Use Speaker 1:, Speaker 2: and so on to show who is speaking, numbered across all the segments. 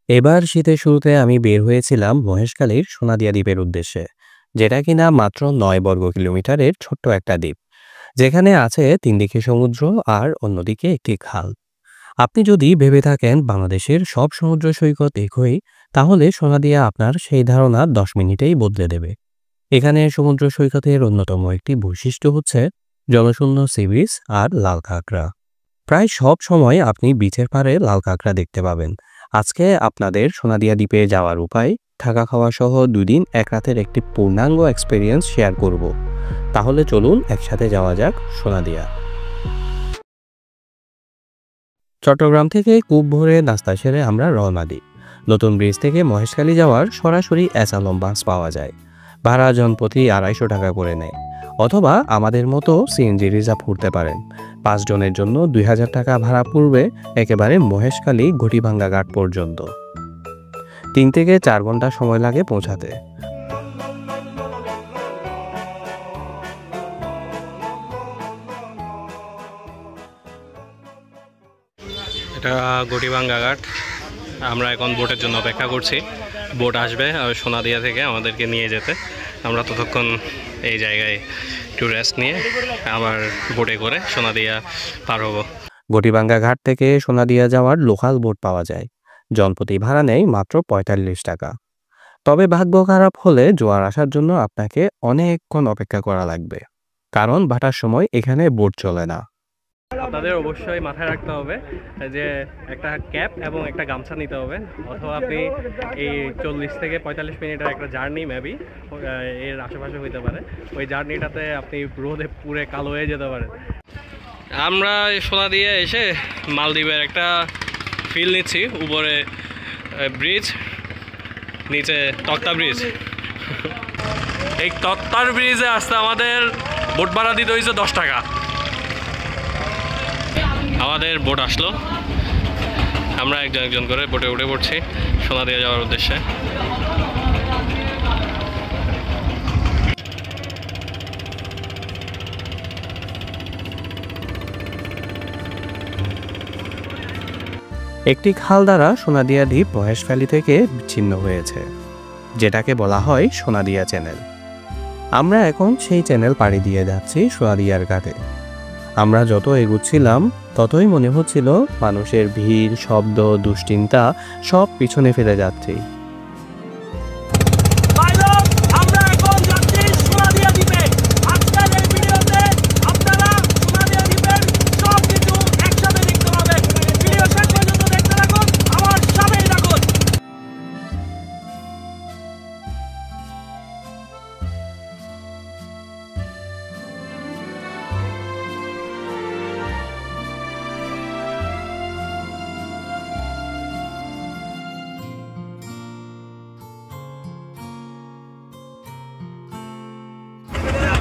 Speaker 1: এবার শীতের শুরুতে আমি বের হয়েছিলাম মহেশখালীর সোনাদিয়া দ্বীপের উদ্দেশ্যে, যেটা কিনা মাত্র ৯ বর্গ কিলোমিটারের ছোট্ট একটা দ্বীপ, যেখানে আছে তিন দিকে সমুদ্র আর অন্যদিকে একটি খাল। আপনি যদি ভেবে থাকেন বাংলাদেশের সব সমুদ্র সৈকত একই, তাহলে সোনাদিয়া আপনার সেই ধারণা ১০ মিনিটেই বদলে দেবে। এখানে সমুদ্র সৈকতের অন্যতম একটি বৈশিষ্ট্য হচ্ছে জনশূন্য সি বিচ আর লাল কাঁকড়া। প্রায় সব সময় আপনি বিচের পাড়ে লাল কাঁকড়া দেখতে পাবেন। আজকে আপনাদের সোনাদিয়া দ্বীপে যাওয়ার উপায়, থাকা খাওয়া সহ ২ দিন ১ রাতের একটি পূর্ণাঙ্গ এক্সপেরিয়েন্স শেয়ার করব। তাহলে চলুন একসাথে যাওয়া যাক সোনাদিয়া। চট্টগ্রাম থেকে কূপ ভরে নাস্তা সেরে আমরা রওনা দিই। নতুন ব্রিজ থেকে মহেশখালী যাওয়ার সরাসরি এসালম বাস পাওয়া যায়। ভাড়া জনপ্রতি ২৫০ টাকা করে নেয়, অথবা আমাদের মতো সিএনজি রিজার্ভ করতে পারেন। ৫ জনের জন্য ২,০০০ টাকা ভাড়া পড়বে একেবারে মহেশখালী ঘটিভাঙ্গা ঘাট পর্যন্ত। ৩ থেকে ৪ ঘন্টা সময় লাগে পৌঁছাতে।
Speaker 2: এটা ঘটিভাঙ্গা ঘাট। আমরা এখন বোটের জন্য অপেক্ষা করছি। বোট আসবে সোনাদিয়া থেকে আমাদেরকে নিয়ে যেতে। আমরা ততক্ষণ এই জায়গায় একটু রেস্ট নিয়ে আবার বোটে করে সোনাদিয়া পার হব।
Speaker 1: ঘটিভাঙ্গা ঘাট থেকে সোনাদিয়া যাওয়ার লোকাল বোট পাওয়া যায়। জনপ্রতি ভাড়া নেয় মাত্র ৪৫ টাকা। তবে ভাগ্য খারাপ হলে জোয়ার আসার জন্য আপনাকে অনেকক্ষণ অপেক্ষা করা লাগবে, কারণ ভাটার সময় এখানে বোট চলে না।
Speaker 2: আপনাদের অবশ্যই মাথায় রাখতে হবে যে একটা ক্যাপ এবং একটা গামছা নিতে হবে, অথবা আপনি এই ৪০ থেকে ৪৫ মিনিটের একটা জার্নি মেবি এর আশেপাশে হইতে পারে, ওই জার্নিটাতে আপনি রোদে পুরে কালো হয়ে যেতে পারেন। আমরা সোনাদিয়া এসে মালদ্বীপের একটা ফিল নিচ্ছি। উপরে ব্রিজ, নিচে তক্তা ব্রিজ। এই তক্তার ব্রিজে আসতে আমাদের বোট ভাড়া দিতে হয়েছে ১০ টাকা। আমাদের বোট আসলো, আমরা একজন একজন করে বোটে উঠে পড়ছি সোনাদিয়া যাওয়ার উদ্দেশ্যে।
Speaker 1: একটি খাল দ্বারা সোনাদিয়া দ্বীপ মহেশখালী থেকে বিচ্ছিন্ন হয়েছে, যেটাকে বলা হয় সোনাদিয়া চ্যানেল। আমরা এখন সেই চ্যানেল পাড়ি দিয়ে যাচ্ছি সোনাদিয়ার ঘাটে। আমরা যত এগুচ্ছিলাম ততই মনে হচ্ছিল মানুষের ভিড়, শব্দ, দুশ্চিন্তা সব পিছনে ফেলে যাচ্ছি।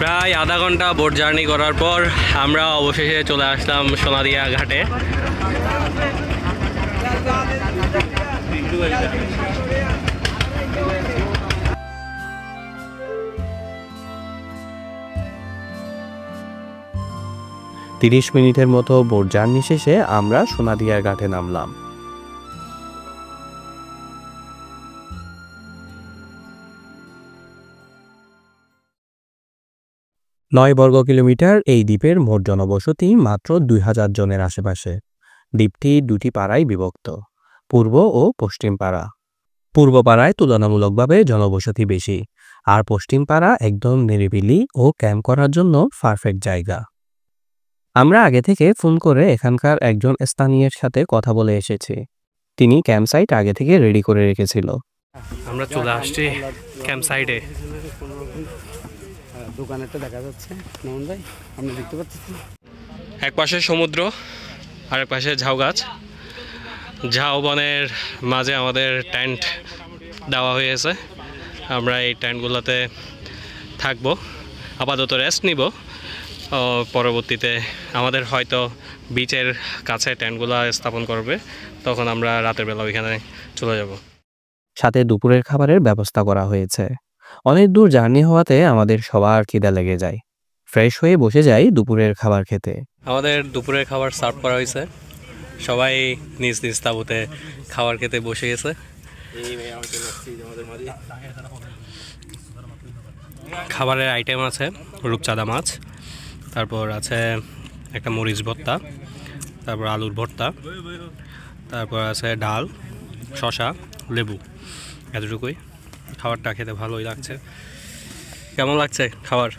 Speaker 2: প্রায় আধা ঘন্টা বোট জার্নি করার পর আমরা অবশেষে চলে আসলাম সোনাদিয়া ঘাটে।
Speaker 1: ৩০ মিনিটের মতো বোট জার্নি শেষে আমরা সোনাদিয়ার ঘাটে নামলাম। ৯ বর্গ কিলোমিটার এই দ্বীপের মোট জনবসতি মাত্র ২,০০০ জনের আশেপাশে। দ্বীপটি দুটি পাড়ায় বিভক্ত, পূর্ব ও পশ্চিম পাড়া। পূর্ব পাড়ায় তুলনামূলকভাবে জনবসতি বেশি, আর পশ্চিম পাড়া একদম নিরিবিলি ও ক্যাম্প করার জন্য পারফেক্ট জায়গা। আমরা আগে থেকে ফোন করে এখানকার একজন স্থানীয়ের সাথে কথা বলে এসেছি। তিনি ক্যাম্প সাইট আগে থেকে রেডি করে রেখেছিল।
Speaker 2: আমরা চলে আসছি ক্যাম্প সাইটে।
Speaker 3: দোকানেরটা দেখা যাচ্ছে নমন ভাই, আপনি দেখতে পাচ্ছেন?
Speaker 2: এক পাশে সমুদ্র, আরেক পাশে ঝাউ গাছ। ঝাউ বনের মাঝে আমাদের টেন্ট দেওয়া হয়েছে। আমরা এই টেন্টগুলোতে থাকবো, আপাতত রেস্ট নিব। পরবর্তীতে আমাদের হয়তো বিচের কাছে টেন্টগুলো স্থাপন করবে, তখন আমরা রাতের বেলা ওইখানে চলে যাব।
Speaker 1: সাথে দুপুরের খাবারের ব্যবস্থা করা হয়েছে। অনেক দূর জার্নি হওয়াতে আমাদের সবার খিদা লেগে যায়। ফ্রেশ হয়ে বসে যাই দুপুরের খাবার খেতে।
Speaker 2: আমাদের দুপুরের খাবার সার্ভ করা হয়েছে। সবাই নিজ নিজ তাঁবুতে খাবার খেতে বসে গেছে। খাবারের আইটেম আছে রূপচাঁদা মাছ, তারপর আছে একটা মরিচ ভর্তা, তারপর আলুর ভর্তা, তারপর আছে ডাল, শসা, লেবু, এতটুকুই। খাবারটা খেতে ভালোই লাগছে। কেমন লাগছে খাবার?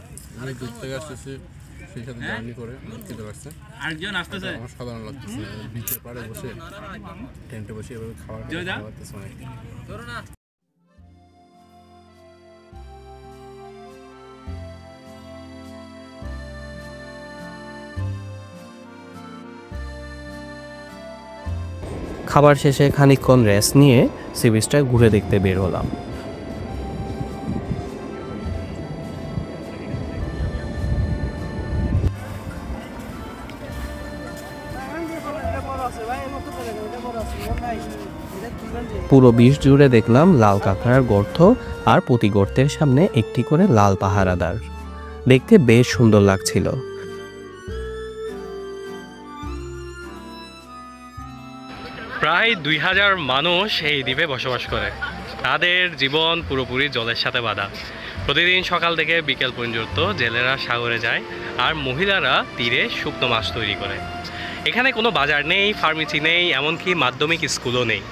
Speaker 4: অনেক দূর থেকে আসতেছি, সেই সাথে জার্নি করে খেতে পারছে। আরেকজন আসতেছে, আমার সাধারণ লাগতেছে। বিচের পাড়ে বসে টেন্টে বসে এভাবে খাওয়া লাগতেছে অনেক।
Speaker 1: খাবার শেষে খানিকক্ষণ রেস্ট নিয়ে সি বিচটা ঘুরে দেখতে বের হলাম। পুরো বিচ জুড়ে দেখলাম লাল কাঁকড়ার গর্ত, আর প্রতি গর্তের সামনে একটি করে লাল পাহারাদার। দেখতে বেশ সুন্দর লাগছিল।
Speaker 2: প্রায় 2000 মানুষ এই দ্বীপে বসবাস করে। তাদের জীবন পুরোপুরি জলের সাথে বাঁধা। প্রতিদিন সকাল থেকে বিকেল পর্যন্ত জেলেরা সাগরে যায় আর মহিলারা তীরে শুকনো মাছ তৈরি করে। এখানে কোনো বাজার নেই, ফার্মেসি নেই, এমনকি মাধ্যমিক স্কুলও নেই।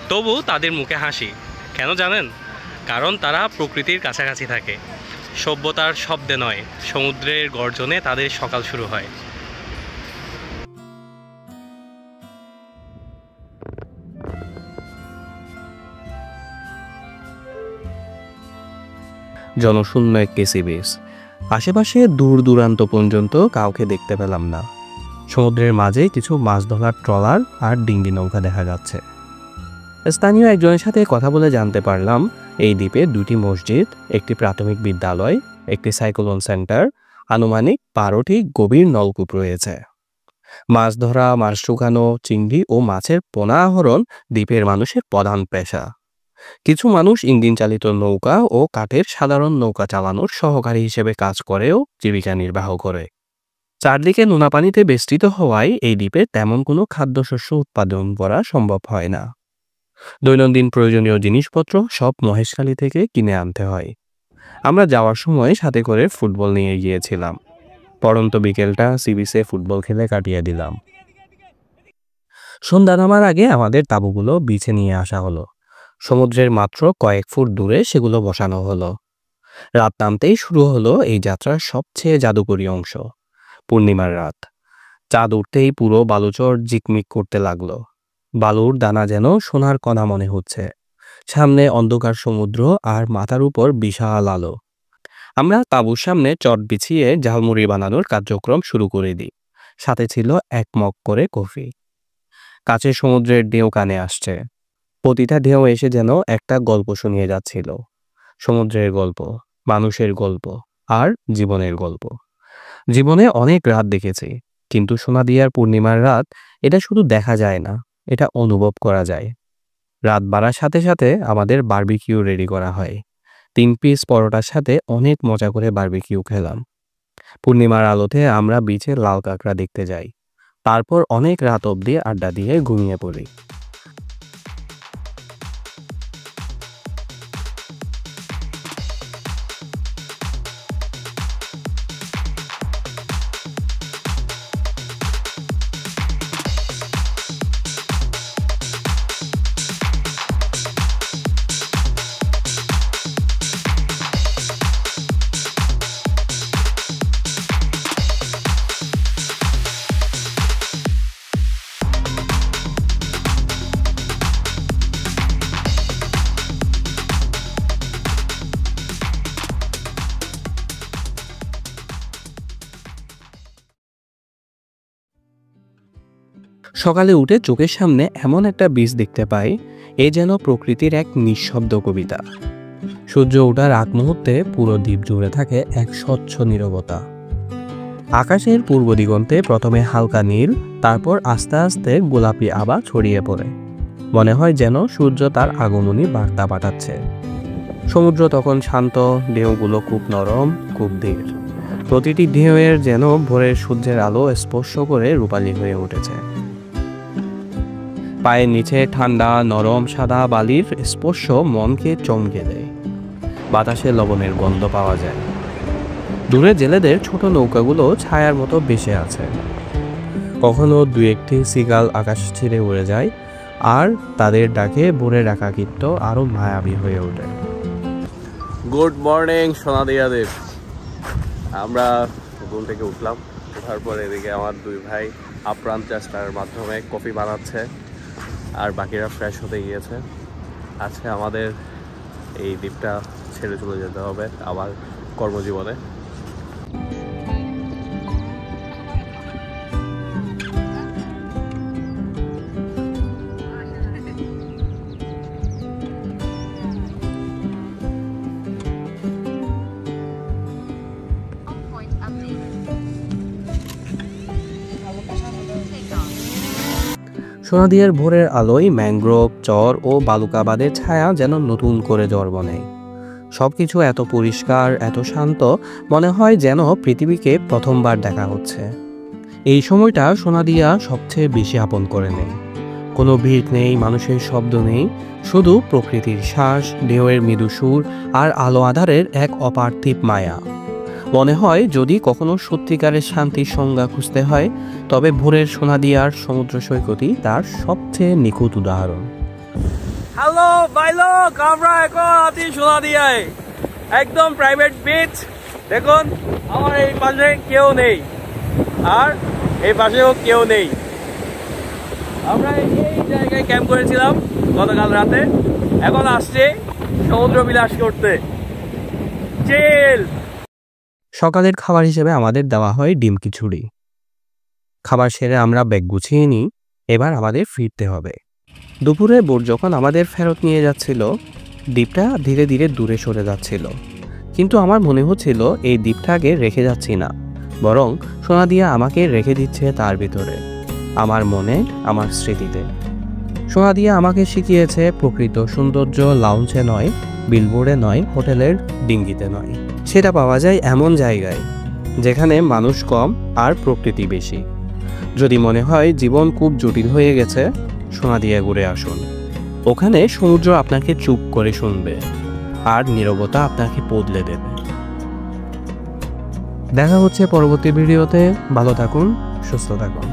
Speaker 2: তবু তাদের মুখে হাসি। কেন জানেন? কারণ তারা প্রকৃতির কাছাকাছি থাকে। সভ্যতার শব্দে নয়, সমুদ্রের গর্জনে তাদের সকাল শুরু হয়।
Speaker 1: জনশূন্য একটি সি বিচ। আশেপাশে দূর দূরান্ত পর্যন্ত কাউকে দেখতে পেলাম না। সমুদ্রের মাঝে কিছু মাছ ধরার ট্রলার আর ডিঙ্গি নৌকা দেখা যাচ্ছে। স্থানীয় একজনের সাথে কথা বলে জানতে পারলাম এই দ্বীপে 2টি মসজিদ, একটি প্রাথমিক বিদ্যালয়, একটি সাইক্লোন সেন্টার, আনুমানিক 12টি গভীর নলকূপ রয়েছে। মাছ ধরা, মাছ শুকানো, চিংড়ি ও মাছের পোনা আহরণ দ্বীপের মানুষের প্রধান পেশা। কিছু মানুষ ইঞ্জিন চালিত নৌকা ও কাঠের সাধারণ নৌকা চালানোর সহকারী হিসেবে কাজ করেও জীবিকা নির্বাহ করে। চারদিকে নোনা পানিতে বেষ্টিত হওয়ায় এই দ্বীপে তেমন কোনো খাদ্যশস্য উৎপাদন করা সম্ভব হয় না। দৈনন্দিন প্রয়োজনীয় জিনিসপত্র সব মহেশখালী থেকে কিনে আনতে হয়। আমরা যাওয়ার সময় সাথে করে ফুটবল নিয়ে গিয়েছিলাম। পড়ন্ত বিকেলটা সি বিচে ফুটবল খেলে কাটিয়ে দিলাম। সন্ধ্যা নামার আগে আমাদের তাঁবুগুলো বিছে নিয়ে আসা হলো। সমুদ্রের মাত্র কয়েক ফুট দূরে সেগুলো বসানো হলো। রাত নামতেই শুরু হলো এই যাত্রার সবচেয়ে জাদুকরী অংশ, পূর্ণিমার রাত। চাঁদ উঠতেই পুরো বালুচর জিকমিক করতে লাগলো। বালুর দানা যেন সোনার কণা মনে হচ্ছে। সামনে অন্ধকার সমুদ্র আর মাথার উপর বিশাল আলো। আমরা তাঁবুর সামনে চট বিছিয়ে ঝালমুড়ি বানানোর কার্যক্রম শুরু করে দিই। সাথে ছিল 1 মগ করে কফি। কাছে সমুদ্রের ঢেউ কানে আসছে। প্রতিটা ঢেউ এসে যেন একটা গল্প শুনিয়ে যাচ্ছিল। সমুদ্রের গল্প, মানুষের গল্প আর জীবনের গল্প। জীবনে অনেক রাত দেখেছি, কিন্তু সোনাদিয়ার পূর্ণিমার রাত, এটা শুধু দেখা যায় না, এটা অনুভব করা যায়। রাত বাড়ার সাথে সাথে আমাদের বারবিকিউ রেডি করা হয়। 3 পিস পরোটার সাথে অনেক মজা করে বারবিকিউ খেলাম। পূর্ণিমার আলোতে আমরা বিচে লাল কাঁকড়া দেখতে যাই। তারপর অনেক রাত অবধি আড্ডা দিয়ে ঘুমিয়ে পড়ি। সকালে উঠে চোখের সামনে এমন একটা বীজ দেখতে পাই, এ যেন প্রকৃতির এক নিঃশব্দ কবিতা। সূর্য ওঠার আগ মুহূর্তে পুরো দ্বীপ জুড়ে থাকে এক স্বচ্ছ নীরবতা। আকাশের পূর্ব দিগন্তে প্রথমে হালকা নীল, তারপর আস্তে আস্তে গোলাপি আভা ছড়িয়ে পড়ে। মনে হয় যেন সূর্য তার আগমনী বার্তা পাঠাচ্ছে। সমুদ্র তখন শান্ত, ঢেউগুলো খুব নরম, খুব ধীর। প্রতিটি ঢেউয়ের যেন ভোরের সূর্যের আলো স্পর্শ করে রূপালী হয়ে উঠেছে। পায়ের নিচে ঠান্ডা নরম সাদা বালির স্পর্শ মনকে চমকে দেয়। বাতাসে লবণের গন্ধ পাওয়া যায়। দূরে জেলেদের ছোট নৌকাগুলো ছায়ার মতো ভেসে আছে। কখনো দুই একটি সিগাল আকাশ ছেড়ে উড়ে যায়, আর তাদের ডাকে ভোরের একাকিত্ব আরো মায়াবী হয়ে ওঠে। গুড মর্নিং সোনাদিয়া দ্বীপ। আমরা ঘুম থেকে উঠলাম, ওঠার পর এদিকে আমার দুই ভাই আপ্রাণ চেষ্টার মাধ্যমে কফি বানাচ্ছে, আর বাকিরা ফ্রেশ হতে গিয়েছে। আজকে আমাদের এই দ্বীপটা ছেড়ে চলে যেতে হবে আবার কর্মজীবনে। সোনাদিয়ার ভোরের আলোয় ম্যানগ্রোভ, চর ও বালুকাবাদের ছায়া যেন নতুন করে জন্ম নেয়। সবকিছু এত পরিষ্কার, এত শান্ত, মনে হয় যেন পৃথিবীকে প্রথমবার দেখা হচ্ছে। এই সময়টা সোনাদিয়া সবচেয়ে বেশি আপন করে নেয়। কোনো ভিড় নেই, মানুষের শব্দ নেই, শুধু প্রকৃতির শ্বাস, ঢেউয়ের মৃদু সুর আর আলো আধারের এক অপার্থিব মায়া। মনে হয় যদি কখনো সত্যিকারের শান্তির সংজ্ঞা খুঁজতে হয়, তবে ভোরের সোনাদিয়ার সমুদ্র সৈকতই তার সবচেয়ে নিখুঁত উদাহরণ।
Speaker 2: হ্যালো ভাইলোক, আমরা এখন আছি সোনাদিয়ায়, একদম প্রাইভেট বিচ। দেখুন আমার এই পাশে কেউ নেই, আর এই পাশেও কেউ নেই। আমরা এই জায়গায় ক্যাম্প করেছিলাম গতকাল রাতে, এখন আসছে সমুদ্র বিলাস করতে। চিল।
Speaker 1: সকালের খাবার হিসেবে আমাদের দেওয়া হয় ডিম খিচুড়ি। খাবার সেরে আমরা ব্যাগ গুছিয়ে নিই, এবার আমাদের ফিরতে হবে। দুপুরে বোট যখন আমাদের ফেরত নিয়ে যাচ্ছিল, দ্বীপটা ধীরে ধীরে দূরে সরে যাচ্ছিল। কিন্তু আমার মনে হচ্ছিল এই দ্বীপটাকে রেখে যাচ্ছি না, বরং সোনাদিয়া আমাকে রেখে দিচ্ছে তার ভিতরে, আমার মনে, আমার স্মৃতিতে। সোনাদিয়া আমাকে শিখিয়েছে প্রকৃত সৌন্দর্য লাউঞ্জে নয়, বিলবোর্ডে নয়, হোটেলের ডিঙ্গিতে নয়। সেটা পাওয়া যায় এমন জায়গায় যেখানে মানুষ কম আর প্রকৃতি বেশি। যদি মনে হয় জীবন খুব জটিল হয়ে গেছে, সোনাদিয়া ঘুরে আসুন। ওখানে সমুদ্র আপনাকে চুপ করে শুনবে, আর নীরবতা আপনাকে বদলে দেবে। দেখা হচ্ছে পরবর্তী ভিডিওতে। ভালো থাকুন, সুস্থ থাকুন।